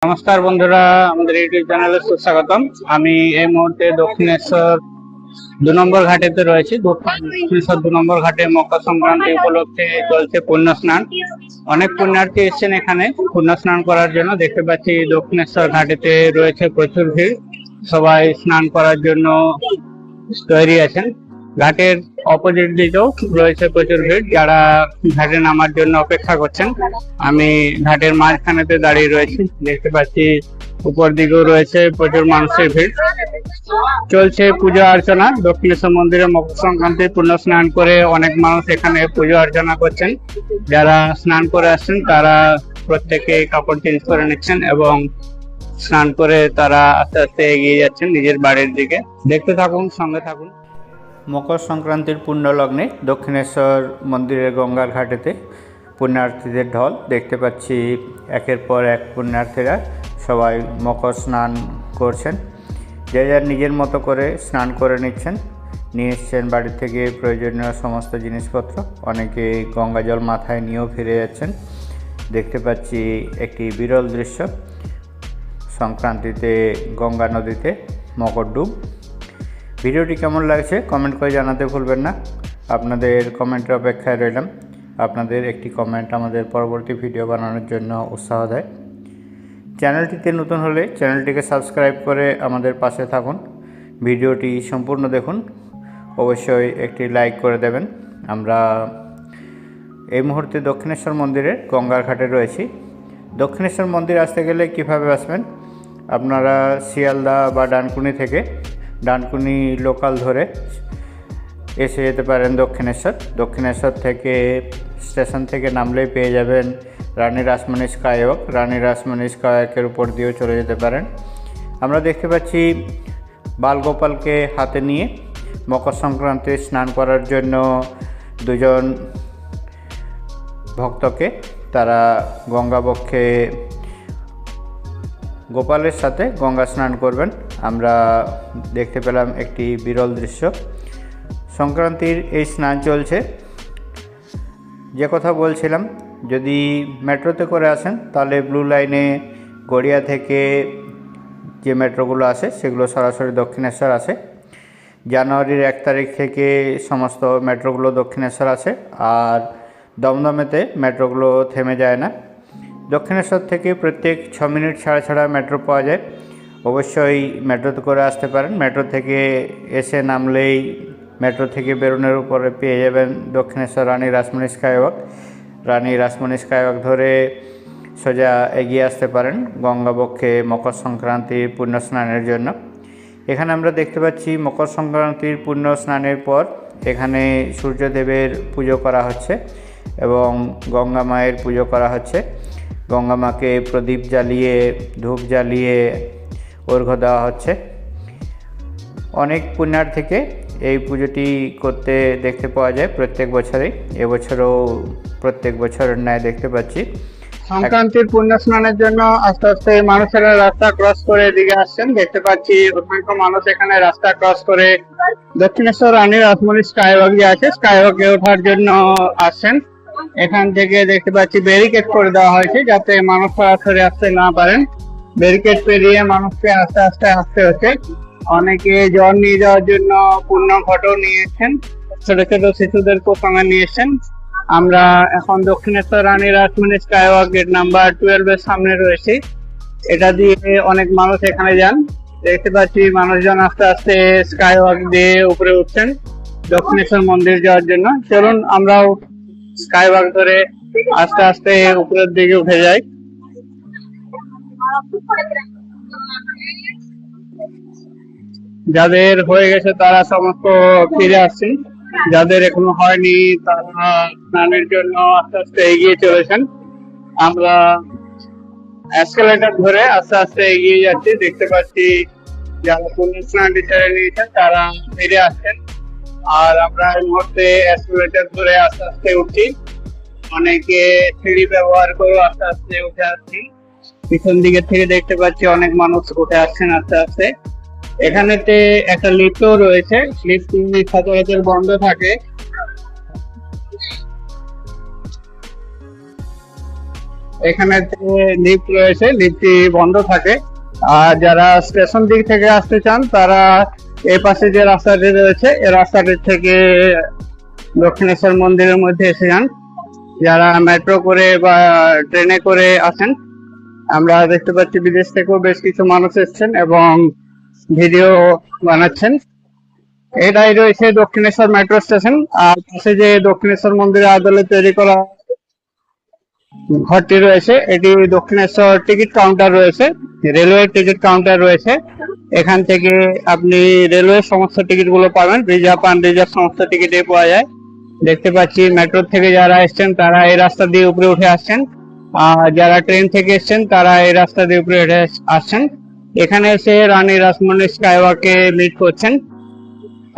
নমস্কার বন্ধুরা, আমাদের ইউটিউব চ্যানেলে সুস্বাগতম। আমি এই মুহূর্তে দক্ষিণেশ্বর 2 নম্বর ঘাটেতে রয়েছি। দক্ষিণেশ্বর 2 নম্বর ঘাটে মকর সংক্রান্তি উপলক্ষে চলছে পুণ্য স্নান। অনেক পুণ্যার্থী এসেছেন এখানে পুণ্য স্নান করার জন্য। দেখতে পাচ্ছি দক্ষিণেশ্বর ঘাটেতে রয়েছে প্রচুর ভিড়, সবাই স্নান করার জন্য তৈরি আছেন। ঘাটের অপোজিট দিকেও রয়েছে প্রচুর ভিড়, যারা ঘাটে নামার জন্য অপেক্ষা করছেন। আমি ঘাটের মাঝখানেতে দাঁড়িয়ে রয়েছি, দেখতে পাচ্ছি উপর দিকেও রয়েছে প্রচুর মানুষের ভিড়। চলছে পূজা অর্চনা। দক্ষিণেশ্বর মন্দিরে মকর সংক্রান্তি পুণ্য স্নান করে অনেক মানুষ এখানে পুজো অর্চনা করছেন। যারা স্নান করে আসছেন তারা প্রত্যেকে কাপড় চেঞ্জ করে নিচ্ছেন এবং স্নান করে তারা আস্তে আস্তে এগিয়ে যাচ্ছেন নিজের বাড়ির দিকে। দেখতে থাকুন, সঙ্গে থাকুন। মকর সংক্রান্তির পুণ্য লগ্নে দক্ষিণেশ্বর মন্দিরের গঙ্গার ঘাটেতে পুণ্যার্থীদের ঢল দেখতে পাচ্ছি। একের পর এক পুণ্যার্থীরা সবাই মকর স্নান করছেন, যে যার নিজের মতো করে স্নান করে নিচ্ছেন। নিয়ে এসছেন বাড়ি থেকে প্রয়োজনীয় সমস্ত জিনিসপত্র। অনেকে গঙ্গা জল মাথায় নিয়েও ফিরে যাচ্ছেন। দেখতে পাচ্ছি একটি বিরল দৃশ্য, সংক্রান্তিতে গঙ্গা নদীতে মকর ডুব। ভিডিওটি কেমন লাগছে কমেন্ট করে জানাতে ভুলবেন না। আপনাদের কমেন্টের অপেক্ষায় রইলাম। আপনাদের একটি কমেন্ট আমাদের পরবর্তী ভিডিও বানানোর জন্য উৎসাহ দেয়। চ্যানেলটিতে নতুন হলে চ্যানেলটিকে সাবস্ক্রাইব করে আমাদের পাশে থাকুন। ভিডিওটি সম্পূর্ণ দেখুন, অবশ্যই একটি লাইক করে দেবেন। আমরা এই মুহূর্তে দক্ষিণেশ্বর মন্দিরের গঙ্গার ঘাটে রয়েছি। দক্ষিণেশ্বর মন্দির আসতে গেলে কিভাবে আসবেন? আপনারা শিয়ালদা বা ডানকুনি থেকে ডানকুনি লোকাল ধরে এসে যেতে পারেন দক্ষিণেশ্বর থেকে স্টেশন থেকে নামলেই পেয়ে যাবেন রানী রাসমণি স্কাইওয়াক। রানী রাসমণি স্কাইওয়াকের উপর দিয়েও চলে যেতে পারেন। আমরা দেখতে পাচ্ছি বালগোপালকে হাতে নিয়ে মকর সংক্রান্তি স্নান করার জন্য দুজন ভক্তকে তারা গঙ্গা বক্ষে গোপালের সাথে গঙ্গা স্নান করবেন। আমরা দেখতে পেলাম একটি বিরল দৃশ্য। সংক্রান্তির এই স্নান চলছে। যে কথা বলছিলাম, যদি মেট্রোতে করে আসেন তাহলে ব্লু লাইনে গড়িয়া থেকে যে মেট্রোগুলো আসে সেগুলো সরাসরি দক্ষিণেশ্বর আসে। জানুয়ারির 1 তারিখ থেকে সমস্ত মেট্রোগুলো দক্ষিণেশ্বর আসে, আর দমদমেতে মেট্রোগুলো থেমে যায় না। দক্ষিণেশ্বর থেকে প্রত্যেক 6 মিনিট ছাড়া ছাড়া মেট্রো পাওয়া যায়। অবশ্যই মেট্রোতে করে আসতে পারেন। মেট্রো থেকে এসে নামলেই মেট্রো থেকে বেরোনোর উপরে পেয়ে যাবেন দক্ষিণেশ্বর রানী রাসমণি স্কাইওয়াক। রানী রাসমণি স্কাইওয়াক ধরে সোজা এগিয়ে আসতে পারেন গঙ্গাবক্ষে মকর সংক্রান্তির পুণ্য স্নানের জন্য। এখানে আমরা দেখতে পাচ্ছি মকর সংক্রান্তির পুণ্য স্নানের পর এখানে সূর্যদেবের পুজো করা হচ্ছে এবং গঙ্গা মায়ের পুজো করা হচ্ছে। গঙ্গা মাকে প্রদীপ জ্বালিয়ে ধূপ জ্বালিয়ে অর্ঘ্য দেওয়া হচ্ছে। অনেক পুণ্যার্থীকে এই পুজোটি করতে দেখতে পাওয়া যায় প্রত্যেক বছরেই। এবছরও প্রত্যেক বছরের ন্যায় দেখতে পাচ্ছি। সংক্রান্তির পুণ্য স্নানের জন্য আস্তে আস্তে মানুষেরা রাস্তা ক্রস করে এদিকে আসছেন। দেখতে পাচ্ছি অসংখ্য মানুষ এখানে রাস্তা ক্রস করে দক্ষিণেশ্বর রানী রাসমণি স্কাইওয়াক যে আছে স্কাইওয়াকে ওঠার জন্য আসছেন। এখান থেকে দেখতে পাচ্ছি ব্যারিকেড করে দেওয়া হয়েছে যাতে মানুষ সরাসরি আসতে না পারেন। ব্যারিকেড পেরিয়ে মানুষকে আস্তে আস্তে আসতে হচ্ছে। অনেকে জল নিয়ে যাওয়ার জন্য পূর্ণ ঘটও নিয়েছেন, ছোট ছোট শিশুদেরকেও সঙ্গে নিয়ে এসেছেন। আমরা এখন দক্ষিণেশ্বর রানী রাসমণি স্কাইওয়াক গেট নাম্বার 12 এর সামনে রয়েছি। এটা দিয়ে অনেক মানুষ এখানে যান। দেখতে পাচ্ছি মানুষজন আস্তে আস্তে স্কাইওয়াক দিয়ে উপরে উঠছেন দক্ষিণেশ্বর মন্দির যাওয়ার জন্য। চলুন আমরাও স্কাইওয়াক ধরে আস্তে আস্তে উপরের দিকে উঠে যাই। যাদের হয়ে গেছে তারা সমস্ত ফিরে আসছেন, যাদের এখনো হয়নি তারা স্নানের জন্য আস্তে আস্তে এগিয়ে চলেছেন। আমরা এসকেলেটর ধরে আস্তে আস্তে এগিয়ে যাচ্ছি। দেখতে পাচ্ছি যারা পুণ্য স্নানটি সেরে নিয়েছেন তারা ফিরে আসছেন, আর আমরা এই মুহূর্তে এসকেলেটর ধরে আস্তে আস্তে উঠছি। অনেকে সিঁড়ি ব্যবহার করে আস্তে আস্তে উঠে আসছি। পিছন দিকে থেকে দেখতে পাচ্ছি অনেক মানুষ উঠে আসছেন আস্তে আস্তে। এখানেতে একটা লিফটও রয়েছে, লিফট সচরাচর বন্ধ থাকে। এখানে লিফট রয়েছে, লিফটটি বন্ধ থাকে। আর যারা স্টেশন দিক থেকে আসতে চান তারা এই পাশে যে রাস্তাটি রয়েছে এই রাস্তাটি থেকে দক্ষিণেশ্বর মন্দিরের মধ্যে এসে যান। যারা মেট্রো করে বা ট্রেনে করে আসেন, আমরা দেখতে পাচ্ছি বিদেশ থেকেও বেশ কিছু মানুষ এসেছেন এবং ভিডিও বানাচ্ছেন। এটাই রয়েছে দক্ষিণেশ্বর মেট্রো স্টেশন। আর পাশে যে দক্ষিণেশ্বর মন্দিরের আদলে তৈরি করা ঘরটি রয়েছে, এটি দক্ষিণেশ্বর টিকিট কাউন্টার রয়েছে, রেলওয়ে টিকিট কাউন্টার রয়েছে। এখান থেকে আপনি রেলওয়ে সমস্ত টিকিট গুলো পাবেন, রিজার্ভ আনরিজার্ভ সমস্ত টিকিটে পাওয়া যায়। দেখতে পাচ্ছি মেট্রো থেকে যারা এসছেন তারা এই রাস্তা দিয়ে উপরে উঠে আসছেন, আর যারা ট্রেন থেকে এসছেন তারা এই রাস্তা দিয়ে উপরে উঠে আসছেন। এখানে এসে রানী রাসমণি স্কাইওয়াকে মিট করছেন।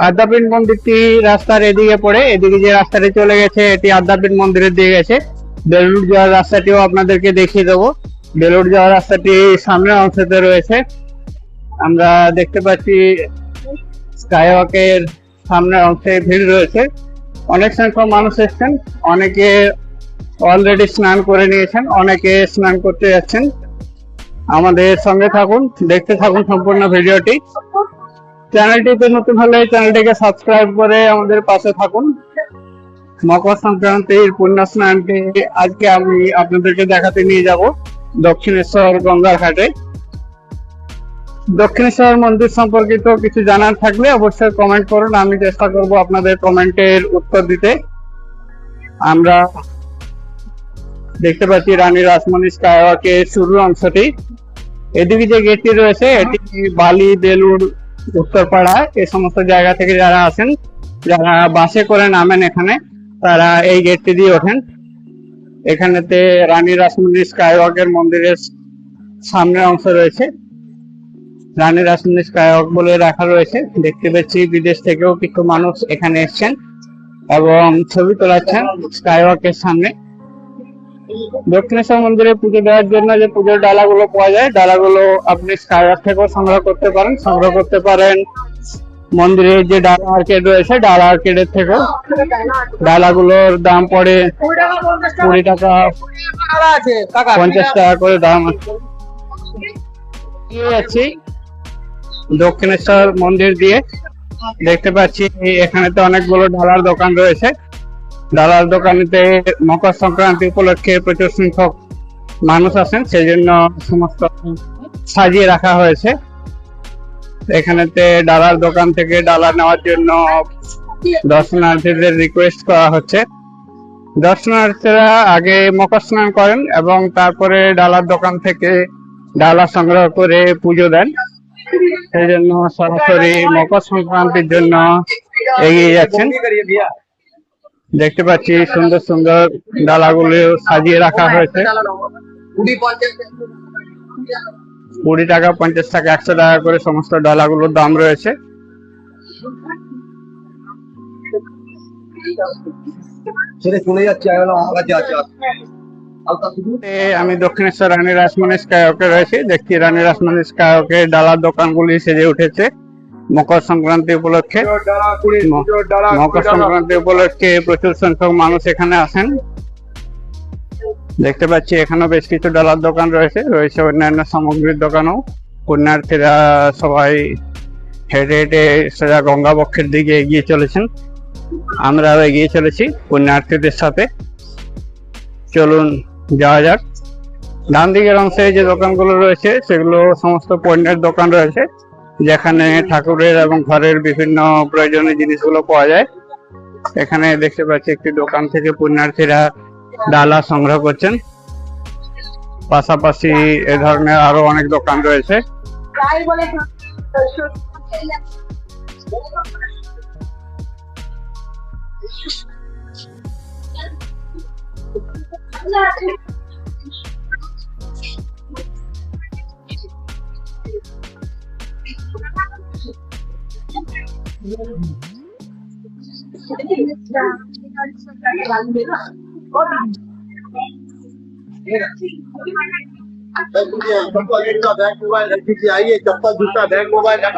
আদ্যাপীঠ মন্দিরটি রাস্তার এদিকে পড়ে, এদিকে যে রাস্তাটি চলে গেছে এটি আদ্যাপীঠ মন্দিরের দিকে গেছে। বেলুড় যাওয়ার রাস্তাটিও আপনাদেরকে দেখিয়ে দেবো। বেলুড় যাওয়ার রাস্তাটি সামনের অংশতে রয়েছে। আমরা দেখতে পাচ্ছি স্কাইওয়াকের সামনের অংশে ভিড় রয়েছে, অনেক সংখ্যক মানুষ এসেছেন। অনেকে অলরেডি স্নান করে নিয়েছেন, অনেকে স্নান করতে যাচ্ছেন। আমাদের সঙ্গে থাকুন, দেখতে থাকুন সম্পূর্ণ ভিডিওটি। চ্যানেলটিতে নতুন হলে চ্যানেলটিকে সাবস্ক্রাইব করে আমাদের পাশে থাকুন। মকর সংক্রান্তির পুণ্য স্নানটি আজকে আমি আপনাদেরকে দেখাতে নিয়ে যাব দক্ষিণেশ্বর গঙ্গার ঘাটে। দক্ষিণেশ্বর মন্দির সম্পর্কিত কিছু জানার থাকলে অবশ্যই কমেন্ট করুন, আমি চেষ্টা করব আপনাদের কমেন্টের উত্তর দিতে। আমরা দেখতে পাচ্ছি রানী রাসমণি স্কাইওয়াকের শুরুর অংশটি। এদিকে যে গেটটি রয়েছে এটি বালি, বেলুড়, উত্তরপাড়া এই সমস্ত জায়গা থেকে যারা আসেন, যারা বাসে করে নামেন এখানে, তারা এই গেটটি দিয়ে ওঠেন। এখানেতে রানী রাসমণি স্কাইওয়াকের মন্দিরের সামনের অংশ রয়েছে, রানী রাসমণি স্কাইওয়াক বলে রাখা রয়েছে। দেখতে পাচ্ছি বিদেশ থেকেও কিছু মানুষ এখানে এসেছেন এবং ছবি তোলাচ্ছেন স্কাইওয়াকের সামনে। দক্ষিণেশ্বর মন্দিরে পুজো দেওয়ার জন্য যে পুজোর ডালাগুলো পাওয়া যায়, ডালাগুলো আপনি স্কাইওয়াক থেকেও সংগ্রহ করতে পারেন মন্দিরের যে ডালা আর্কেড রয়েছে ডালা আর্কেডের থেকেও। ডালাগুলোর দাম পড়ে 20 টাকা 50 টাকা করে দাম আছে। দক্ষিণেশ্বর মন্দির দিয়ে দেখতে পাচ্ছি এখানে তো অনেকগুলো ডালার দোকান রয়েছে। ডালার দোকানেতে মকর সংক্রান্তি উপলক্ষে প্রচুর সংখ্যক মানুষ আসেন, সেই জন্য সমস্ত সাজিয়ে রাখা হয়েছে। এখানেতে ডালার দোকান থেকে ডালা নেওয়ার জন্য দর্শনার্থীদের রিকোয়েস্ট করা হচ্ছে। দর্শনার্থীরা আগে মকর স্নান করেন এবং তারপরে ডালার দোকান থেকে ডালা সংগ্রহ করে পুজো দেন, সেই জন্য সরাসরি মকর সংক্রান্তির জন্য এগিয়ে যাচ্ছেন। দেখতে পাচ্ছি সুন্দর সুন্দর ডালাগুলো সাজিয়ে রাখা হয়েছে। 20 টাকা, 50 টাকা, 100 টাকা করে সমস্ত ডালাগুলোর দাম রয়েছে। আমি দক্ষিণেশ্বর রানী রাসমণি স্কাইওয়াকে রয়েছি। দেখছি রানী রাসমণি স্কাইওয়াকে ডালার দোকানগুলি সেজে উঠেছে মকর সংক্রান্তি উপলক্ষে। মকর সংক্রান্তি উপলক্ষে প্রচুর সংখ্যক মানুষ এখানে আসেন। দেখতে পাচ্ছি এখানেও বেশ কিছু ডালার দোকান রয়েছে অন্যান্য সামগ্রীর দোকানও। পুণ্যার্থীরা সবাই হেঁটে হেঁটে সোজা গঙ্গা বক্ষের দিকে এগিয়ে চলেছেন, আমরাও এগিয়ে চলেছি পুণ্যার্থীদের সাথে। চলুন যাওয়া যাক। ডান দিকের অংশে যে দোকানগুলো রয়েছে সেগুলো সমস্ত পণ্যের দোকান রয়েছে, যেখানে ঠাকুরের এবং ঘরের বিভিন্ন প্রয়োজনীয় জিনিসগুলো পাওয়া যায়। এখানে দেখতে পাচ্ছি একটি দোকান থেকে পুণ্যার্থীরা ডালা সংগ্রহ করছেন। পাশাপাশি এ ধরনের আরো অনেক দোকান রয়েছে।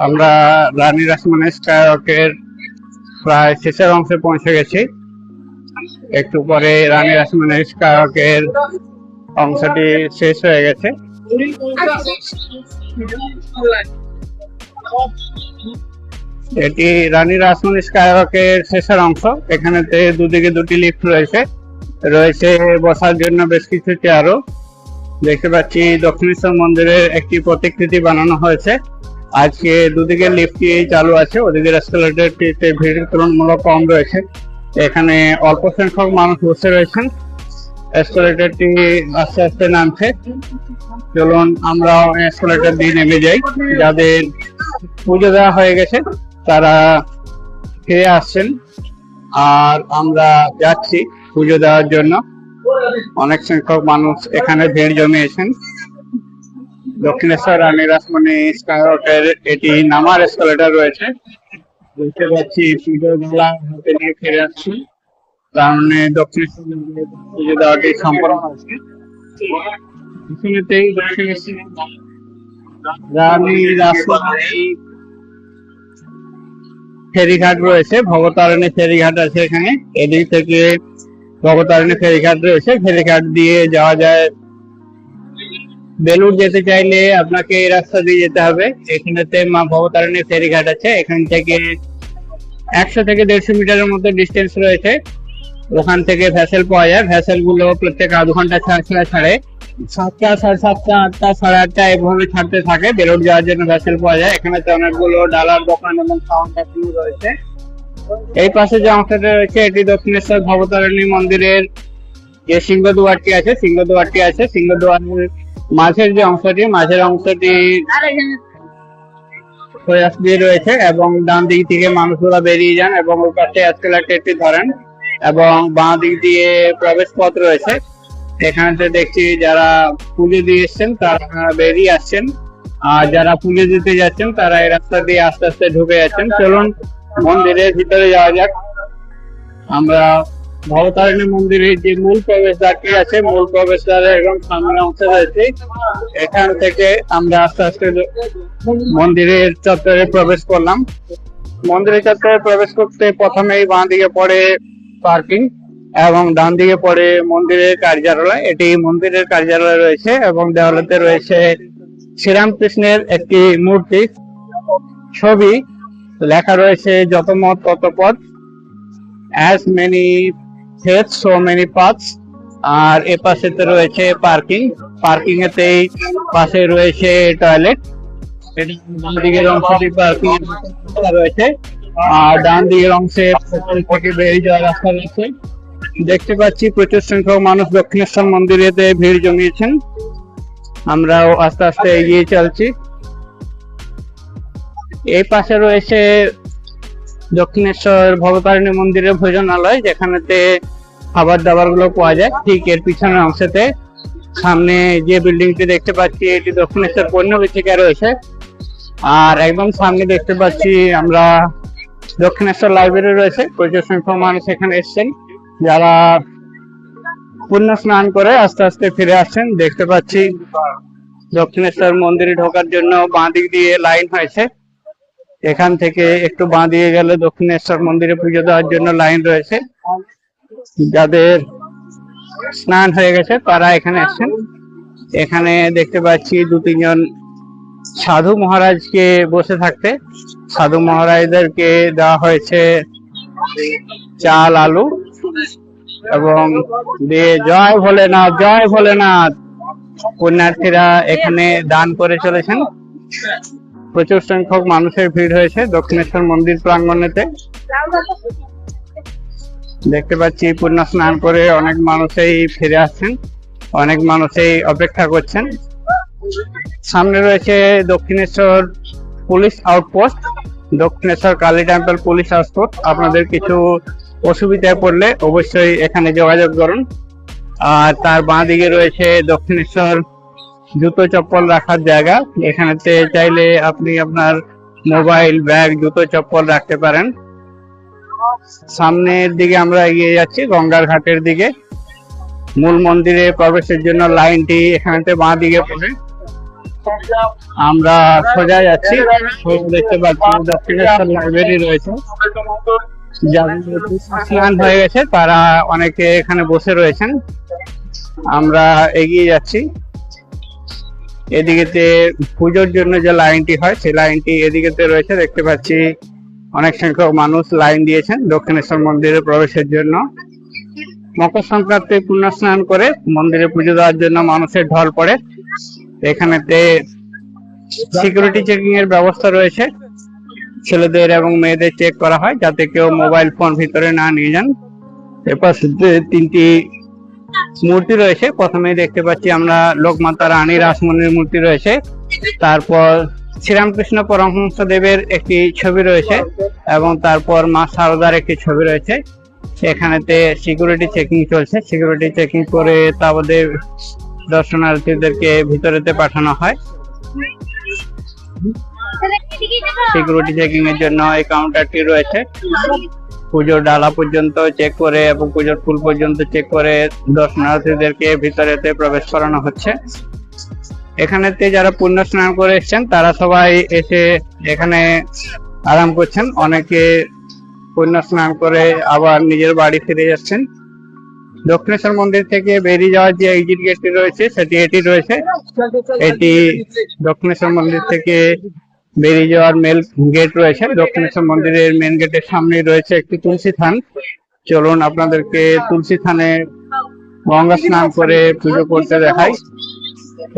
আমরা রানী রাসমণি স্কাইওয়াকের প্রায় শেষের অংশে পৌঁছে গেছি। একটু পরে রানী রাসমণি স্কাইওয়াকের অংশটি শেষ হয়ে গেছে। এটি রানী রাসমণি স্কাইওয়াকের শেষের অংশ। এখানেতে দুদিকে দুটি লিফট রয়েছে, রয়েছে বসার জন্য বেশ কিছু চেয়ারও। দেখতে পাচ্ছি দক্ষিণেশ্বর মন্দিরের একটি প্রতিকৃতি বানানো হয়েছে। আজকে দুদিকে লিফটটি চালু আছে, ওদিকে এসকেলেটরটিতে ভিড় তুলনামূলক কম রয়েছে। এখানে অল্প সংখ্যক মানুষ বসে রয়েছেন। এসকেলেটরটি আস্তে আস্তে নামছে। চলুন আমরা এসকেলেটর দিয়ে নেমে যাই। যাদের পুজো দেওয়া হয়ে গেছে তারা ফিরে আসছেন, আর আমরা যাচ্ছি পুজো দেওয়ার জন্য। অনেক সংখ্যক মানুষ এখানে ভিড় জমিয়েছেন। দক্ষিণেশ্বর রানী রাসমণি স্কাইওয়াকের এটি নামার এসকেলেটর রয়েছে। দেখতে পাচ্ছি পুজো বেলা হাতে নিয়ে ফিরে আসছি, কারণে দক্ষিণেশ্বর মন্দিরে পুজো দেওয়াটি সম্পন্ন হয়েছে। এখানেতেই দক্ষিণেশ্বর রানী রাসমণি ফেরিঘাট রয়েছে, ভবতারিণী ফেরিঘাট আছে এখানে। এদিক থেকে ভবতারিণী ফেরিঘাট রয়েছে, ফেরিঘাট দিয়ে যাওয়া যায়। বেলুর যেতে চাইলে আপনাকে এই রাস্তা দিয়ে যেতে হবে। এখানেতে মা ভবতারিণী ফেরিঘাট আছে, এখান থেকে 100 থেকে 150 মিটারের মতো ডিস্টেন্স রয়েছে। ওখান থেকে ভ্যাসেল পাওয়া যায়। ভ্যাসেল গুলো প্রত্যেক আধ ঘন্টা ছাড়ে 7টা, 7:30, 8টা, 8:30 এভাবে ছাড়তে থাকে। বেলুর যাওয়ার জন্য ভ্যাসেল পাওয়া যায়। এখানে অনেকগুলো ডালার দোকান এবং সাউন্ড ফ্যাক্টরি রয়েছে। এই পাশে যে অংশটা রয়েছে এটি দক্ষিণেশ্বর ভবতারিণী মন্দিরের যে সিংহদুয়ারটি আছে, সিংহদুয়ারের মাঝের যে অংশটি, মাঝের অংশটি প্রয়াস দিয়ে রয়েছে এবং ডান দিক থেকে মানুষগুলো বেরিয়ে যান এবং ওই পাশে এসকেলেটরটি ধরেন এবং বাঁ দিক দিয়ে প্রবেশ পথ রয়েছে। এখানে দেখছি যারা পুজো দিয়ে এসছেন তারা বেরিয়ে আসছেন, আর যারা পুজো দিতে যাচ্ছেন তারা এই রাস্তা দিয়ে আস্তে আস্তে ঢুকে যাচ্ছেন। চলুন মন্দিরের ভিতরে যাওয়া যাক। আমরা ভবতারিণী মন্দিরের যে মূল প্রবেশদ্বারটি আছে, মূল প্রবেশদ্বারের এবং সামনের অংশে রয়েছে। এখান থেকে আমরা আস্তে আস্তে মন্দিরের চত্বরে প্রবেশ করলাম। মন্দিরের চত্বরে প্রবেশ করতে প্রথমেই বাঁ দিকে পড়ে পার্কিং এবং ডান দিকে পড়ে মন্দিরের কার্যালয়। এটি মন্দিরের কার্যালয় রয়েছে এবং দেওয়ালেতে রয়েছে শ্রীরামকৃষ্ণের একটি মূর্তি ছবি, লেখা রয়েছে যত মত তত পথ, as many faiths so many paths। আর এ পাশেতে রয়েছে পার্কিং এতেই পাশে রয়েছে টয়লেট। ডান দিকের অংশটি পার্কিং রয়েছে আর ডান দিকের অংশে থেকে বেরিয়ে যাওয়ার রাস্তা রয়েছে। দেখতে পাচ্ছি প্রচুর সংখ্যক মানুষ দক্ষিণেশ্বর মন্দিরেতে ভিড় জমিয়েছেন। আমরাও আস্তে আস্তে এগিয়ে চলছি। এই পাশে রয়েছে দক্ষিণেশ্বর ভবতারিণী মন্দিরের ভোজনালয়, যেখানেতে খাবার দাবার গুলো পাওয়া যায়। ঠিক এর পিছনের অংশতে সামনে যে বিল্ডিংটি দেখতে পাচ্ছি এটি দক্ষিণেশ্বর পণ্য বিচিকা রয়েছে। আর একদম সামনে দেখতে পাচ্ছি আমরা দক্ষিণেশ্বর লাইব্রেরি রয়েছে। প্রচুর সংখ্যক মানুষ এখানে এসছেন, যারা পুণ্য স্নান করে আস্তে আস্তে ফিরে আসছেন। দেখতে পাচ্ছি দক্ষিণেশ্বর মন্দিরে ঢোকার জন্য বাঁ দিক দিয়ে লাইন হয়েছে। এখান থেকে একটু বাঁ দিয়ে গেলে দক্ষিণেশ্বর মন্দিরে পুজো দেওয়ার জন্য লাইন রয়েছে। যাদের স্নান হয়ে গেছে তারা এখানে আসছেন। এখানে দেখতে পাচ্ছি 2-3 জন সাধু মহারাজকে বসে থাকতে। সাধু মহারাজদেরকে দেওয়া হয়েছে চাল, আলু এবং দিয়ে জয় ভোলেনাথ, জয় ভোলেনাথ। পুণ্যার্থীরা এখানে দান করে চলেছেন। প্রচুর সংখ্যক মানুষের ভিড় হয়েছে দক্ষিণেশ্বর মন্দির প্রাঙ্গণেতে। দেখতে পাচ্ছি পুণ্য স্নান করে অনেক মানুষই ফিরে আসছেন, অনেক মানুষই অপেক্ষা করছেন। সামনে রয়েছে Dakshineswar police outpost, Dakshineswar Kali temple police outpost. আপনাদের কিছু অসুবিধায় পড়লে অবশ্যই এখানে যোগাযোগ করুন। আর তার বাঁ দিকে রয়েছে দক্ষিণেশ্বর জুতো চপ্পল রাখার জায়গা। এখানেতে চাইলে আপনি আপনার মোবাইল, ব্যাগ, জুতো চপ্পল রাখতে পারেন। সামনের দিকে আমরা এগিয়ে যাচ্ছি গঙ্গার ঘাটের দিকে। মূল মন্দিরে প্রবেশের জন্য লাইনটি এখানেতে বাঁ দিকে পড়ে। আমরা সোজা যাচ্ছি। দেখতে পাচ্ছি দক্ষিণেশ্বর লাইব্রেরি রয়েছে। যাদের স্নান হয়ে গেছে তারা অনেকে এখানে বসে রয়েছেন। আমরা এগিয়ে যাচ্ছি। এদিকেতে পুজোর জন্য যে লাইনটি হয় সেই লাইনটি এদিকেতে রয়েছে, দেখতে পাচ্ছি অনেক সংখ্যক মানুষ লাইন দিয়েছেন দক্ষিণেশ্বর মন্দিরে প্রবেশের জন্য। মকর সংক্রান্তি পুণ্য স্নান করে মন্দিরে পুজো দেওয়ার জন্য মানুষের ঢল পড়ে। এখানেতে সিকিউরিটি চেকিং এর ব্যবস্থা রয়েছে, ছেলেদের এবং মেয়েদের চেক করা হয় যাতে কেউ মোবাইল ফোন ভিতরে না নিয়ে যান। এরপর তিনটি মূর্তি রয়েছে, প্রথমে দেখতে পাচ্ছি আমরা লোকমাতা রানী রাসমণির মূর্তি রয়েছে, তারপর শ্রীরামকৃষ্ণ পরমহংস দেবের একটি ছবি রয়েছে এবং তারপর মা শারদার একটি ছবি রয়েছে। এখানেতে সিকিউরিটি চেকিং চলছে, সিকিউরিটি চেকিং করে তাদের দর্শনার্থীদেরকে ভিতরেতে পাঠানো হয়। সিকিউরিটি চেকিং এর জন্য এই কাউন্টারটি রয়েছে, পুজোর ডালা পর্যন্ত চেক করে এবং পুজোর ফুল পর্যন্ত চেক করে দর্শনার্থীদেরকে ভিতরেতে প্রবেশ করানো হচ্ছে। এখানেতে যারা পুণ্য স্নান করে এসেছেন তারা সবাই এসে এখানে আরাম করছেন, অনেকে পুণ্য স্নান করে আবার নিজের বাড়ি ফিরে যাচ্ছেন। দক্ষিণেশ্বর মন্দির থেকে বেরিয়ে যাওয়ার যে এক্সিট গেটটি রয়েছে এটি রয়েছে, এটি দক্ষিণেশ্বর মন্দির থেকে বেরিয়ে যাওয়ার মেল গেট রয়েছে। দক্ষিণেশ্বর মন্দিরের মেন গেটের সামনে রয়েছে একটি তুলসী থান। চলুন আপনাদেরকে তুলসী থানে গঙ্গা স্নান করে পুজো করতে দেখাই।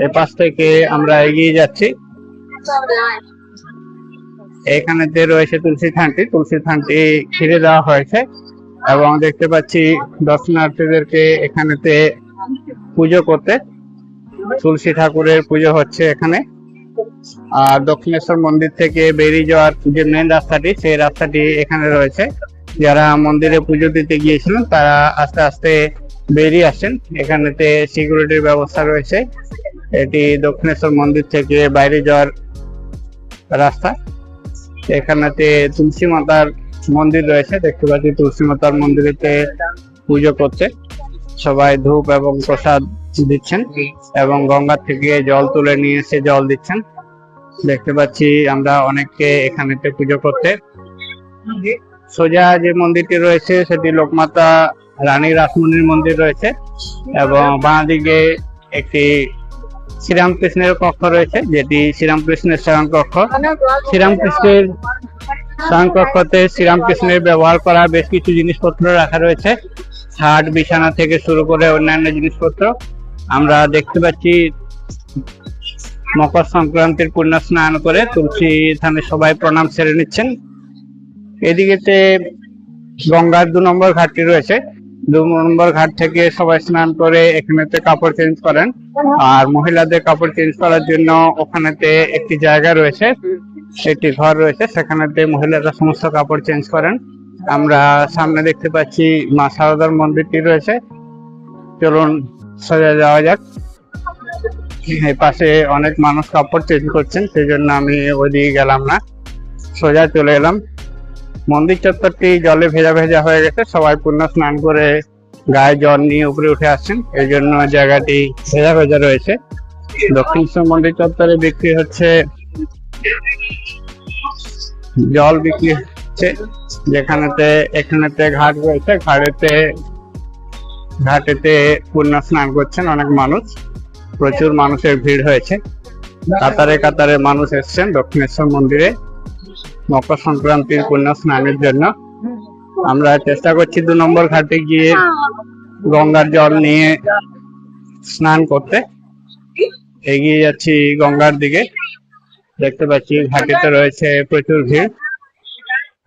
এ পাশ থেকে আমরা এগিয়ে যাচ্ছি, এখানেতে রয়েছে তুলসী থানটি। তুলসী থানটি ঘিরে দেওয়া হয়েছে এবং দেখতে পাচ্ছি দর্শনার্থীদেরকে এখানেতে পুজো করতে, তুলসী ঠাকুরের পুজো হচ্ছে এখানে। আর দক্ষিণেশ্বর মন্দির থেকে বেরিয়ে যাওয়ার যে মেন রাস্তাটি সেই রাস্তাটি এখানে রয়েছে। যারা মন্দিরে পুজো দিতে গিয়েছিলেন তারা আস্তে আস্তে বেরিয়ে আসছেন। এখানেতে সিকিউরিটির ব্যবস্থা রয়েছে। এটি দক্ষিণেশ্বর মন্দির থেকে বাইরে যাওয়ার রাস্তা। এখানেতে তুলসী মাতার মন্দির রয়েছে, দেখতে পাচ্ছি তুলসী মাতার মন্দিরেতে পুজো করছে সবাই, ধূপ এবং প্রসাদ দিচ্ছেন এবং গঙ্গা থেকে জল তুলে নিয়ে এসে জল দিচ্ছেন। দেখতে পাচ্ছি আমরা অনেককে এখানেতে পুজো করতে। সোজা যে মন্দিরটি রয়েছে সেটি লোকমাতা রানী রাসমণির মন্দির রয়েছে এবং বাঁ দিকে একটি শ্রীরামকৃষ্ণের কক্ষ রয়েছে, যেটি শ্রীরামকৃষ্ণের শয়ন কক্ষ। শ্রীরামকৃষ্ণের শয়ন কক্ষতে শ্রীরামকৃষ্ণের ব্যবহার করা বেশ কিছু জিনিসপত্র রাখা রয়েছে, খাট বিছানা থেকে শুরু করে অন্যান্য জিনিসপত্র। আমরা দেখতে পাচ্ছি মকর সংক্রান্তির পুণ্য স্নান করে তুলসী থানে সবাই প্রণাম সেরে নিচ্ছেন। এদিকেতে গঙ্গার 2 নম্বর ঘাটটি রয়েছে, 2 নম্বর ঘাট থেকে সবাই স্নান করে এখানেতে কাপড় চেঞ্জ করেন। আর মহিলাদের কাপড় চেঞ্জ করার জন্য ওখানেতে একটি জায়গা রয়েছে, একটি ঘর রয়েছে, সেখানেতে মহিলারা সমস্ত কাপড় চেঞ্জ করেন। আমরা সামনে দেখতে পাচ্ছি মা শারদার মন্দিরটি রয়েছে। চলুন সোজা যাওয়া যাক। এই পাশে অনেক মানুষ কাপড় চেঞ্জ করছেন, সেই জন্য আমি ওইদিকে গেলাম না, সোজা চলে এলাম। মন্দির চত্বরটি জলে ভেজা ভেজা হয়ে গেছে, সবাই পুণ্য স্নান করে গায়ে জল নিয়ে উপরে উঠে আসছেন, এই জন্য জায়গাটি ভেজা ভেজা রয়েছে। দক্ষিণেশ্বর মন্দির চত্বরে বিক্রি হচ্ছে জল বিক্রি হচ্ছে, যেখানেতে এখানেতে ঘাট রয়েছে, ঘাটেতে পুণ্য স্নান করছেন অনেক মানুষ, প্রচুর মানুষের ভিড় হয়েছে, কাতারে কাতারে মানুষ এসছেন দক্ষিণেশ্বর মন্দিরে মকর সংক্রান্তির পুণ্য স্নানের জন্য। আমরা চেষ্টা করছি 2 নম্বর ঘাটে গিয়ে গঙ্গার জল নিয়ে স্নান করতে। এগিয়ে যাচ্ছি গঙ্গার দিকে, দেখতে পাচ্ছি ঘাটেতে রয়েছে প্রচুর ভিড়,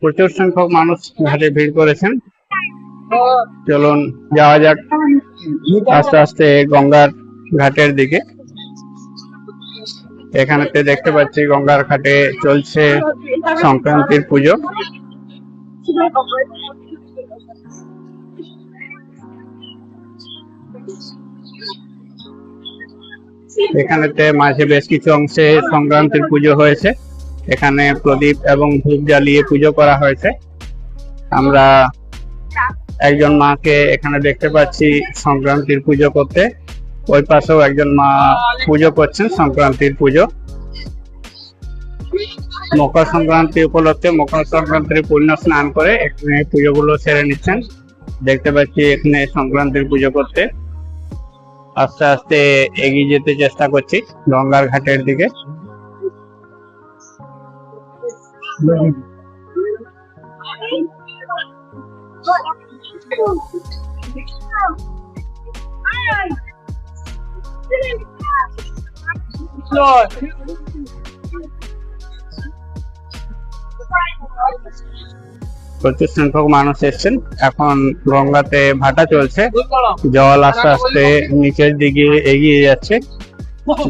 প্রচুর সংখ্যক মানুষ ঘাটে ভিড় করেছেন। চলুন যাওয়া যাক আস্তে আস্তে গঙ্গার ঘাটের দিকে। এখানেতে দেখতে পাচ্ছি গঙ্গার ঘাটে চলছে সংক্রান্তির পুজো। এখানেতে মাঝে বেশ কিছু অংশে সংক্রান্তির পুজো হয়েছে, এখানে প্রদীপ এবং ধূপ জ্বালিয়ে পুজো করা হয়েছে। আমরা একজন মাকে এখানে দেখতে পাচ্ছি সংক্রান্তির পুজো করতে, ওই পাশেও একজন মা পুজো করছেন সংক্রান্তির পুজো। মকর সংক্রান্তি উপলক্ষে মকর সংক্রান্তির পুণ্য স্নান করে এখানে পুজোগুলো সেরে নিচ্ছেন। দেখতে পাচ্ছি এখানে সংক্রান্তির পুজো করতে আস্তে আস্তে এগিয়ে যেতে চেষ্টা করছি গঙ্গার ঘাটের দিকে। প্রচুর সংখ্যক মানুষ এসেছেন। এখন গঙ্গাতে ভাটা চলছে, জল আস্তে আস্তে নিচের দিকে এগিয়ে যাচ্ছে।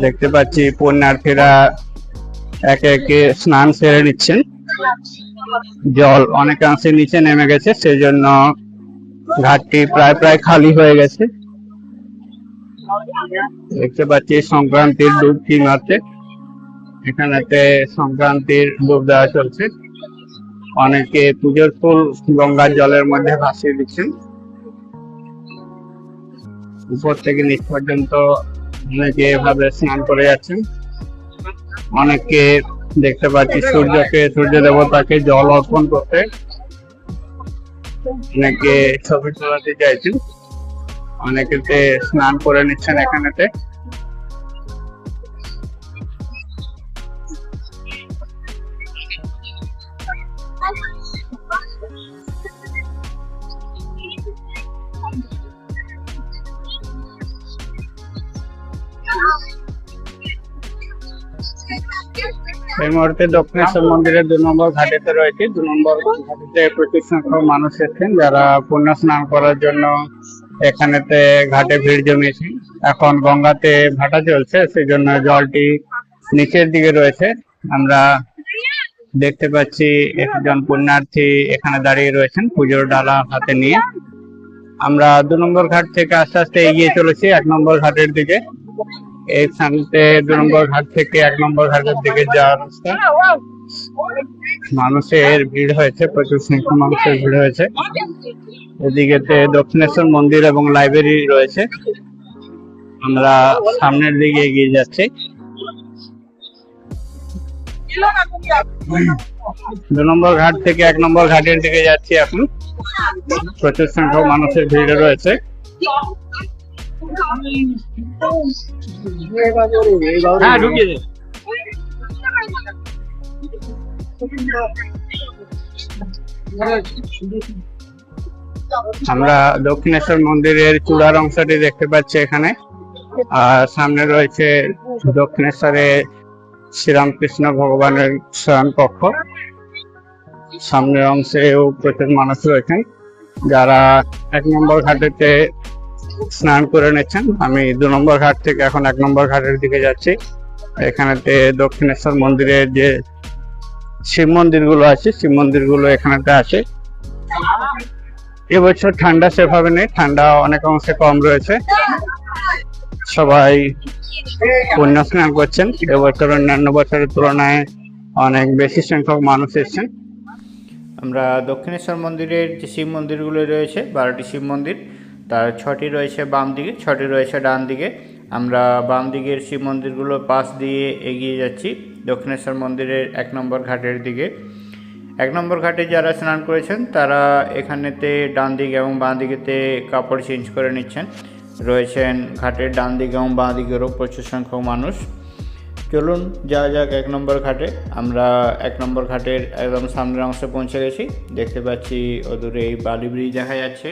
দেখতে পাচ্ছি পুণ্যার্থীরা একে একে স্নান সেরে নিচ্ছেন। জল অনেকাংশে নিচে নেমে গেছে, সেজন্য ঘাটটি প্রায় প্রায় খালি হয়ে গেছে। দেখতে পাচ্ছি সংক্রান্তির ডুবকি মারছে, এখানেতে সংক্রান্তির ডুব দেওয়া চলছে। অনেকে পুজোর ফুল গঙ্গার জলের মধ্যে ভাসিয়ে দিচ্ছেন। উপর থেকে নিচ পর্যন্ত অনেকে এভাবে স্নান করে যাচ্ছেন। অনেকে দেখতে পাচ্ছি সূর্য দেবতাকে জল অর্পণ করতে অনেকে ছবি তোলাতে চাইছেন, অনেকেতে স্নান করে নিচ্ছেন এখানেতে। এই মুহূর্তে দক্ষিণেশ্বর মন্দিরের 2 নম্বর ঘাটেতে রয়েছে। 2 নম্বর ঘাটেতে প্রচুর সংখ্যক মানুষ এসেছেন যারা পুণ্য স্নান করার জন্য এখানেতে ঘাটে ভিড় জমিয়েছে। এখন গঙ্গাতে ভাটা চলছে, সেই জন্য জলটি নিচের দিকে রয়েছে। আমরা দেখতে পাচ্ছি একজন পুণ্যার্থী এখানে দাঁড়িয়ে রয়েছেন পুজোর ডালা হাতে নিয়ে। আমরা 2 নম্বর ঘাট থেকে আস্তে আস্তে এগিয়ে চলেছি 1 নম্বর ঘাটের দিকে। এই স্থানতে 2 নম্বর ঘাট থেকে 1 নম্বর ঘাটের দিকে যাওয়ার রাস্তা। মানুষের ভিড় হয়েছে, প্রচুর সংখ্যক মানুষের ভিড় হয়েছে। এদিকেতে দক্ষিণেশ্বর মন্দির এবং লাইব্রেরি রয়েছে। আমরা সামনের দিকে এগিয়ে যাচ্ছি। 2 নম্বর ঘাট থেকে 1 নম্বর ঘাটের দিকে যাচ্ছি এখন। প্রচুর সংখ্যক মানুষের ভিড় রয়েছে। হ্যাঁ, ঢুকিয়ে দে। আমরা দক্ষিণেশ্বর মন্দিরের চূড়ার অংশটি দেখতে পাচ্ছি এখানে। আর সামনে রয়েছে দক্ষিণেশ্বরে শ্রীরামকৃষ্ণ ভগবানের শয়ন কক্ষ। সামনের অংশেও প্রচুর মানুষ রয়েছেন যারা 1 নম্বর ঘাটেতে স্নান করে নিচ্ছেন। আমি 2 নম্বর ঘাট থেকে এখন 1 নম্বর ঘাটের দিকে যাচ্ছি। এখানেতে দক্ষিণেশ্বর মন্দিরের যে শিব মন্দিরগুলো আছে, শিব মন্দিরগুলো এখানেতে আছে। এবছর ঠান্ডা সেভাবে নেই, ঠান্ডা অনেক অংশে কম রয়েছে। সবাই পুণ্য স্নান করছেন। এবছর অন্যান্য বছরের তুলনায় অনেক বেশি সংখ্যক মানুষ এসেছেন। আমরা দক্ষিণেশ্বর মন্দিরের যে শিব মন্দিরগুলো রয়েছে, 12টি শিব মন্দির, তার 6টি রয়েছে বাম দিকে, 6টি রয়েছে ডান দিকে। আমরা বাম দিকের শিব মন্দিরগুলো পাশ দিয়ে এগিয়ে যাচ্ছি দক্ষিণেশ্বর মন্দিরের 1 নম্বর ঘাটের দিকে। 1 নম্বর ঘাটে যারা স্নান করেছেন তারা এখানেতে ডান দিকে এবং বাঁ দিকেতে কাপড় চেঞ্জ করে নিচ্ছেন। রয়েছেন ঘাটের ডান দিকে এবং বাঁ দিকেরও প্রচুর সংখ্যক মানুষ। চলুন যাওয়া যাক 1 নম্বর ঘাটে। আমরা 1 নম্বর ঘাটের একদম সামনের অংশে পৌঁছে গেছি। দেখতে পাচ্ছি অদূরে এই বালি ব্রিজ দেখা যাচ্ছে।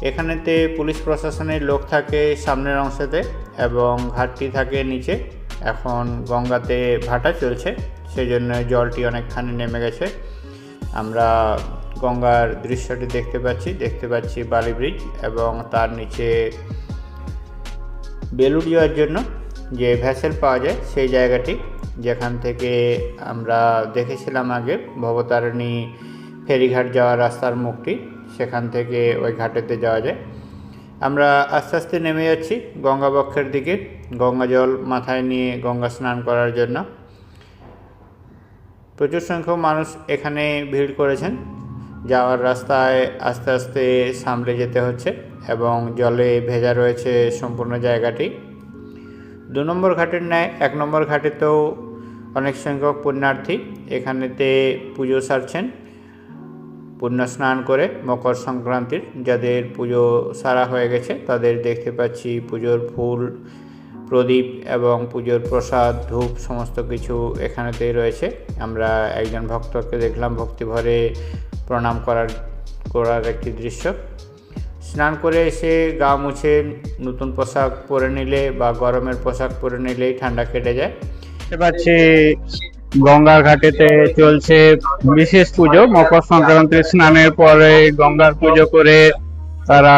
এখানেতে পুলিশ প্রশাসনের লোক থাকে সামনের অংশতে এবং ঘাটটি থাকে নিচে। এখন গঙ্গাতে ভাটা চলছে, সেই জন্য জলটি অনেকখানি নেমে গেছে। আমরা গঙ্গার দৃশ্যটি দেখতে পাচ্ছি বালি ব্রিজ এবং তার নিচে বেলুড় যাওয়ার জন্য যে ভ্যাসেল পাওয়া যায় সেই জায়গাটি, যেখান থেকে আমরা দেখেছিলাম আগে ভবতারিণী ফেরিঘাট যাওয়ার রাস্তার মুখটি, সেখান থেকে ওই ঘাটেতে যাওয়া যায়। আমরা আস্তে আস্তে নেমে যাচ্ছি গঙ্গাবক্ষের দিকে, গঙ্গা জল মাথায় নিয়ে গঙ্গা স্নান করার জন্য। প্রচুর সংখ্যক মানুষ এখানে ভিড় করেছেন। যাওয়ার রাস্তায় আস্তে আস্তে সামলে যেতে হচ্ছে এবং জলে ভেজা রয়েছে সম্পূর্ণ জায়গাটি। 2 নম্বর ঘাটের ন্যায় 1 নম্বর ঘাটেতেও অনেক সংখ্যক পুণ্যার্থী এখানেতে পুজো সারছেন। পুণ্য স্নান করে মকর সংক্রান্তির যাদের পুজো সারা হয়ে গেছে তাদের দেখতে পাচ্ছি পুজোর ফুল, প্রদীপ এবং পুজোর প্রসাদ, ধূপ সমস্ত কিছু এখানেতেই রয়েছে। আমরা একজন ভক্তকে দেখলাম ভক্তিভরে প্রণাম করার একটি দৃশ্য। স্নান করে এসে গা মুছে নতুন পোশাক পরে নিলে বা গরমের পোশাক পরে নিলেই ঠান্ডা কেটে যায়। দেখতে পাচ্ছি গঙ্গার ঘাটেতে চলছে বিশেষ পুজো। মকর সংক্রান্তি স্নানের পরে গঙ্গার পুজো করে তারা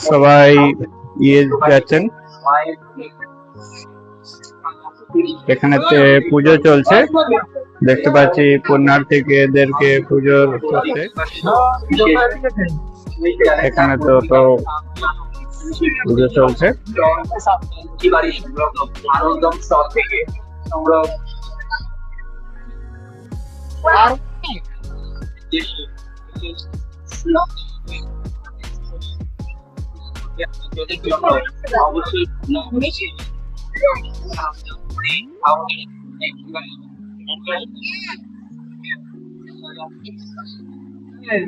সবাই যাচ্ছেন। এখানেতে পুজো চলছে, দেখতে পাচ্ছি পুণ্যার্থীদেরকে পুজো করছে। এখানে তো পুজো চলছে।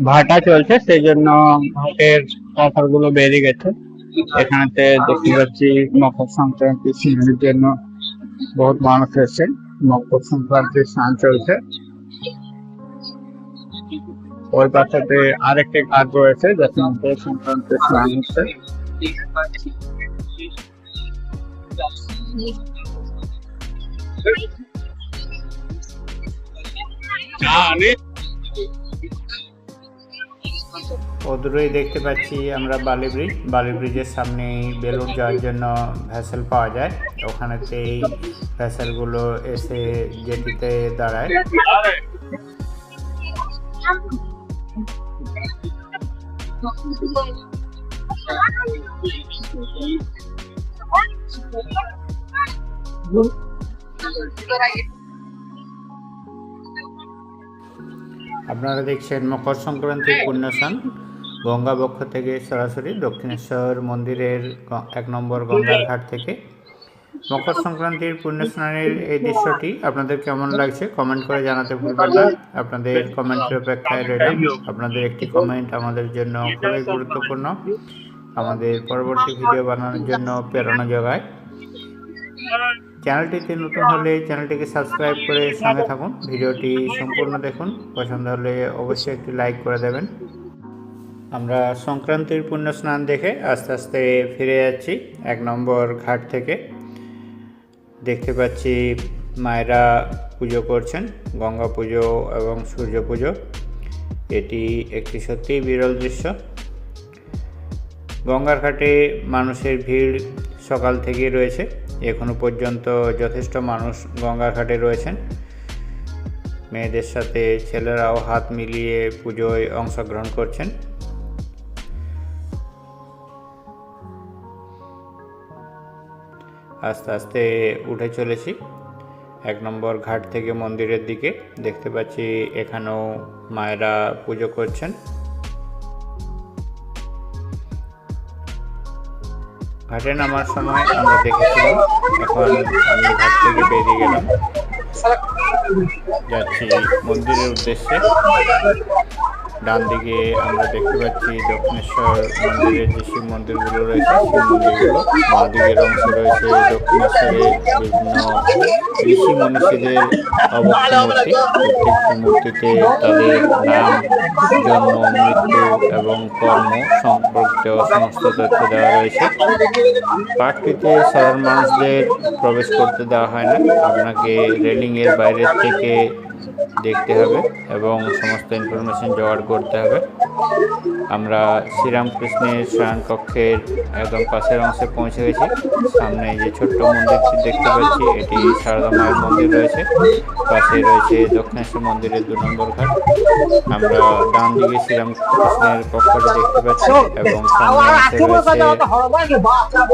ভাটা চলছে, সেই জন্য ভাটের পাথরগুলো বেরিয়ে গেছে। এখানেতে দেখতে পাচ্ছি মকর সংক্রান্তি স্নানের জন্য বহুত মানুষ এসেছে। মকর সংক্রান্তির স্নান চলছে। ওই পাশাতে আরেকটি ঘাট রয়েছে যাতে মকর সংক্রান্তির স্নান হচ্ছে। অদূরেই দেখতে পাচ্ছি আমরা বালি ব্রিজের সামনে বেলুড় যাওয়ার জন্য ভ্যাসেল পাওয়া যায়। ওখানেতেই ভ্যাসেলগুলো এসে জেটিতে দাঁড়ায়। আপনারা দেখছেন মকর সংক্রান্তির পুণ্যস্নান গঙ্গা বক্ষ থেকে সরাসরি দক্ষিণেশ্বর মন্দিরের 1 নম্বর গঙ্গার ঘাট থেকে। মকর সংক্রান্তির পুণ্যস্নানের এই দৃশ্যটি আপনাদের কেমন লাগছে কমেন্ট করে জানাতে ভুলবেন না। আপনাদের কমেন্টের অপেক্ষায় রইলাম। আপনাদের একটি কমেন্ট আমাদের জন্য খুবই গুরুত্বপূর্ণ, আমাদের পরবর্তী ভিডিও বানানোর জন্য প্রেরণা যোগায়। চ্যানেলটিতে নতুন হলে চ্যানেলটিকে সাবস্ক্রাইব করে সঙ্গে থাকুন। ভিডিওটি সম্পূর্ণ দেখুন, পছন্দ হলে অবশ্যই একটি লাইক করে দেবেন। আমরা সংক্রান্তির পুণ্য স্নান দেখে আস্তে আস্তে ফিরে যাচ্ছি 1 নম্বর ঘাট থেকে। দেখতে পাচ্ছি মায়েরা পুজো করছেন, গঙ্গা পুজো এবং সূর্য পুজো। এটি একটি সত্যিই বিরল দৃশ্য। গঙ্গার ঘাটে মানুষের ভিড় সকাল থেকেই রয়েছে, এখনো পর্যন্ত যথেষ্ট মানুষ গঙ্গার ঘাটে রয়েছেন। মেয়েদের সাথে ছেলেরাও হাত মিলিয়ে পুজোয় অংশগ্রহণ করছেন। আস্তে আস্তে উঠে চলেছি 1 নম্বর ঘাট থেকে মন্দিরের দিকে। দেখতে পাচ্ছি এখানেও মায়েরা পুজো করছেন। ঘাটে নামার সময় আমরা দেখেছিলাম, এখন আমি ঘাট থেকে বেরিয়ে গেলাম, যাচ্ছি মন্দিরের উদ্দেশ্যে। ডান দিকে আমরা দেখতে পাচ্ছি দক্ষিণেশ্বর মন্দিরের যে শিব মন্দিরগুলো রয়েছে সেই মন্দিরগুলো। বাঁ দিকের অংশে রয়েছে দক্ষিণেশ্বরের বিভিন্ন ঋষি মনীষীদের অবক্ষ মূর্তি। প্রত্যেকটি মূর্তিতে তাদের নাম, জন্ম, মৃত্যু এবং কর্ম সম্পর্কিত সমস্ত তথ্য দেওয়া রয়েছে। পার্কটিতে সাধারণ মানুষদের প্রবেশ করতে দেওয়া হয় না, আপনাকে রেলিংয়ের বাইরের থেকে দেখতে হবে এবং সমস্ত ইনফরমেশন জোগাড় করতে হবে। আমরা শ্রীরামকৃষ্ণের শয়নকক্ষের একদম পাশের অংশে পৌঁছে গেছি। সামনে যে ছোট্ট মন্দিরটি দেখতে পাচ্ছি এটি সারদা মায়ের মন্দির রয়েছে, পাশে রয়েছে দক্ষিণেশ্বর মন্দিরের 2 নম্বর ঘাট। আমরা ডান দিকে শ্রীরামকৃষ্ণের কক্ষটি দেখতে পাচ্ছি এবং সামনে অংশে রয়েছে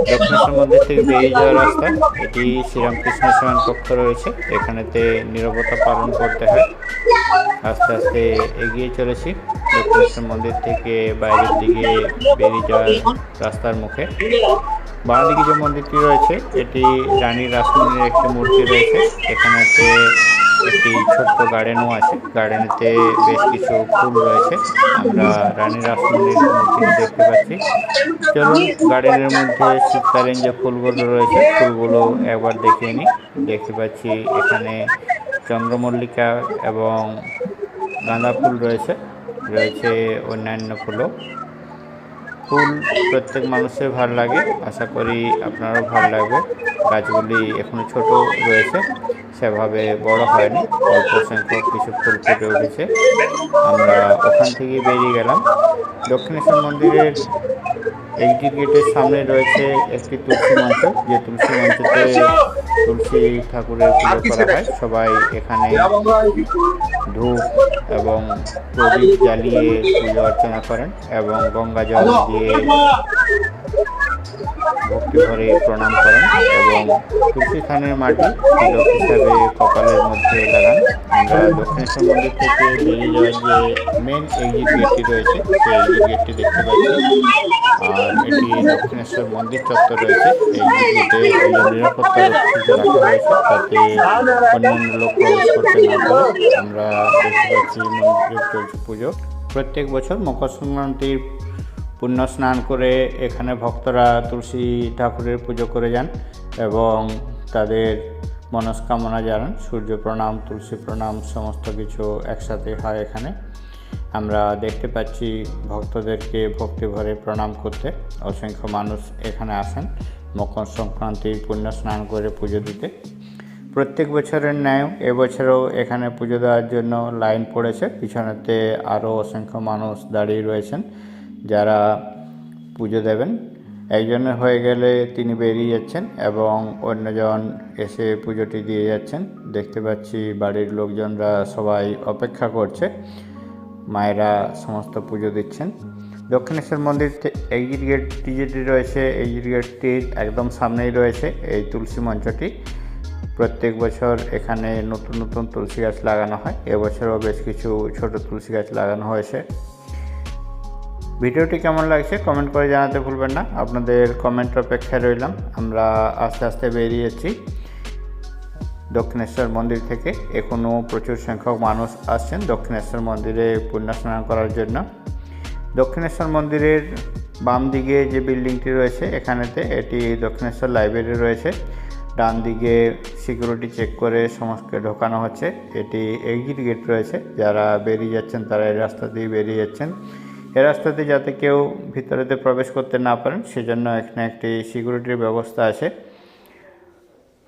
দক্ষিণেশ্বর মন্দির থেকে বেরিয়ে যাওয়ার রাস্তা। এটি শ্রীরামকৃষ্ণের শয়নকক্ষ রয়েছে, এখানেতে নীরবতা পালন করতে হয়। আস্তে আস্তে এগিয়ে চলেছি দক্ষিণেশ্বর মন্দির থেকে বাইরের দিকে বেরিয়ে যাওয়ার রাস্তার মুখে। বাঁ দিকে যে মন্দিরটি রয়েছে এটি রানী রাসমণির একটি মূর্তি রয়েছে। এখানেতে একটি ছোট্ট গার্ডেনও আছে। গার্ডেনেতে বেশ কিছু ফুল রয়েছে। আমরা রানী রাসমণির মূর্তিটি দেখতে পাচ্ছি। চলুন গার্ডেনের মধ্যে শীতকালীন যে ফুলগুলো রয়েছে ফুলগুলো একবার দেখিয়ে নিই। দেখতে পাচ্ছি এখানে চন্দ্রমল্লিকা এবং গাঁদা ফুল রয়েছে, রয়েছে অন্যান্য ফুলও। ফুল প্রত্যেক মানুষের ভালো লাগে, আশা করি আপনারও ভালো লাগবে। গাছগুলি এখনো ছোট রয়েছে, সেভাবে বড় হয়নি, অল্প সংখ্যক কিছু ফুল ফুটে উঠেছে। আমরা ওখান থেকে বেরিয়ে গেলাম। দক্ষিণেশ্বর মন্দিরের এক্সিট গেটের সামনে রয়েছে একটি তুলসী মঞ্চ, যে তুলসী মঞ্চতে তুলসী ঠাকুরের পুজো করা হয়। সবাই এখানে ধূপ এবং প্রদীপ জ্বালিয়ে পুজো অর্চনা করেন এবং গঙ্গা জল দিয়ে ভক্তি ভরে প্রণাম করেন এবং তুলসী থানের মাটি তিলক হিসাবে কপালের মধ্যে লাগান। আমরা দক্ষিণেশ্বর মন্দির থেকে বেরিয়ে যাওয়ার যে মেন এক্সিট গেটটি রয়েছে সেই এক্সিট গেটটি দেখতে পাচ্ছি। আর এটি দক্ষিণেশ্বর মন্দির চত্বর রয়েছে। এক্সিট গেটে নিরাপত্তা রক্ষিত রাখা হয়েছে যাতে অন্যান্য লোক প্রবেশ করতে না পারে। আমরা দেখতে পাচ্ছি মন্দিরে চলছে পুজো। প্রত্যেক বছর মকর সংক্রান্তির পুণ্য স্নান করে এখানে ভক্তরা তুলসী ঠাকুরের পুজো করে যান এবং তাদের মনস্কামনা জানান। সূর্য প্রণাম, তুলসী প্রণাম সমস্ত কিছু একসাথে হয় এখানে। আমরা দেখতে পাচ্ছি ভক্তদেরকে ভক্তি ভরে প্রণাম করতে অসংখ্য মানুষ এখানে আসেন মকর সংক্রান্তির পুণ্য স্নান করে পুজো দিতে। প্রত্যেক বছরের ন্যায় এবছরও এখানে পুজো দেওয়ার জন্য লাইন পড়েছে। পিছনেতে আরও অসংখ্য মানুষ দাঁড়িয়ে রয়েছেন যারা পুজো দেবেন। একজনের হয়ে গেলে তিনি বেরিয়ে যাচ্ছেন এবং অন্যজন এসে পুজোটি দিয়ে যাচ্ছেন। দেখতে পাচ্ছি বাড়ির লোকজনরা সবাই অপেক্ষা করছে, মায়েরা সমস্ত পুজো দিচ্ছেন। দক্ষিণেশ্বর মন্দির এক্সিট গেটটি যেটি রয়েছে, এক্সিট গেটটির একদম সামনেই রয়েছে এই তুলসী মঞ্চটি। প্রত্যেক বছর এখানে নতুন নতুন তুলসী গাছ লাগানো হয়। এবছরও বেশ কিছু ছোট তুলসী গাছ লাগানো হয়েছে। ভিডিওটি কেমন লাগছে কমেন্ট করে জানাতে ভুলবেন না। আপনাদের কমেন্টের অপেক্ষায় রইলাম। আমরা আস্তে আস্তে বেরিয়ে যাচ্ছি দক্ষিণেশ্বর মন্দির থেকে। এখনও প্রচুর সংখ্যক মানুষ আসছেন দক্ষিণেশ্বর মন্দিরে পুণ্য স্নান করার জন্য। দক্ষিণেশ্বর মন্দিরের বাম দিকে যে বিল্ডিংটি রয়েছে এখানেতে এটি দক্ষিণেশ্বর লাইব্রেরি রয়েছে। ডান দিকে সিকিউরিটি চেক করে সমস্ত ঢোকানো হচ্ছে। এটি এক্সিট গেট রয়েছে, যারা বেরিয়ে যাচ্ছেন তারা এই রাস্তা দিয়ে বেরিয়ে যাচ্ছেন। এ রাস্তাতে যাতে কেউ ভিতরেতে প্রবেশ করতে না পারেন সেজন্য এখানে একটি সিকিউরিটির ব্যবস্থা আছে।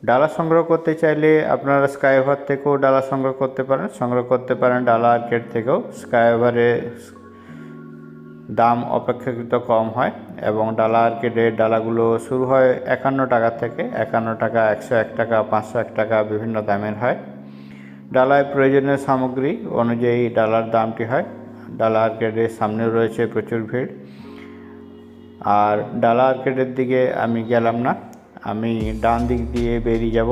ডালা সংগ্রহ করতে চাইলে আপনারা স্কাইওভার থেকেও ডালা সংগ্রহ করতে পারেন ডালা আর্কেড থেকেও। স্কাইওভারে দাম অপেক্ষাকৃত কম হয় এবং ডালা আর্কেডের ডালাগুলো শুরু হয় 51 টাকা থেকে। 51 টাকা, 101 টাকা, 501 টাকা বিভিন্ন দামের হয়। ডালায় প্রয়োজনীয় সামগ্রী অনুযায়ী ডালার দামটি হয়। ডালা আর্কেডের সামনেও রয়েছে প্রচুর ভিড়। আর ডালা আর্কেডের দিকে আমি গেলাম না, আমি ডান দিক দিয়ে বেরিয়ে যাব।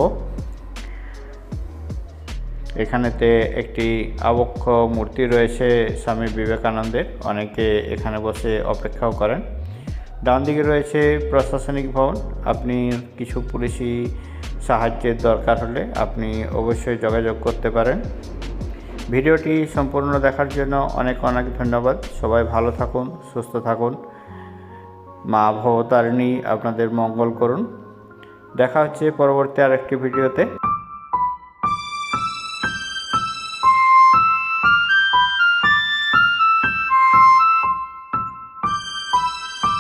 এখানেতে একটি আবক্ষ মূর্তি রয়েছে স্বামী বিবেকানন্দের, অনেকে এখানে বসে অপেক্ষাও করেন। ডান দিকে রয়েছে প্রশাসনিক ভবন। আপনি কিছু পুলিশি সাহায্যের দরকার হলে আপনি অবশ্যই যোগাযোগ করতে পারেন। ভিডিওটি সম্পূর্ণ দেখার জন্য অনেক অনেক ধন্যবাদ। সবাই ভালো থাকুন, সুস্থ থাকুন। মা ভবতারিণী আপনাদের মঙ্গল করুন। দেখা হচ্ছে পরবর্তী আরেকটি ভিডিওতে।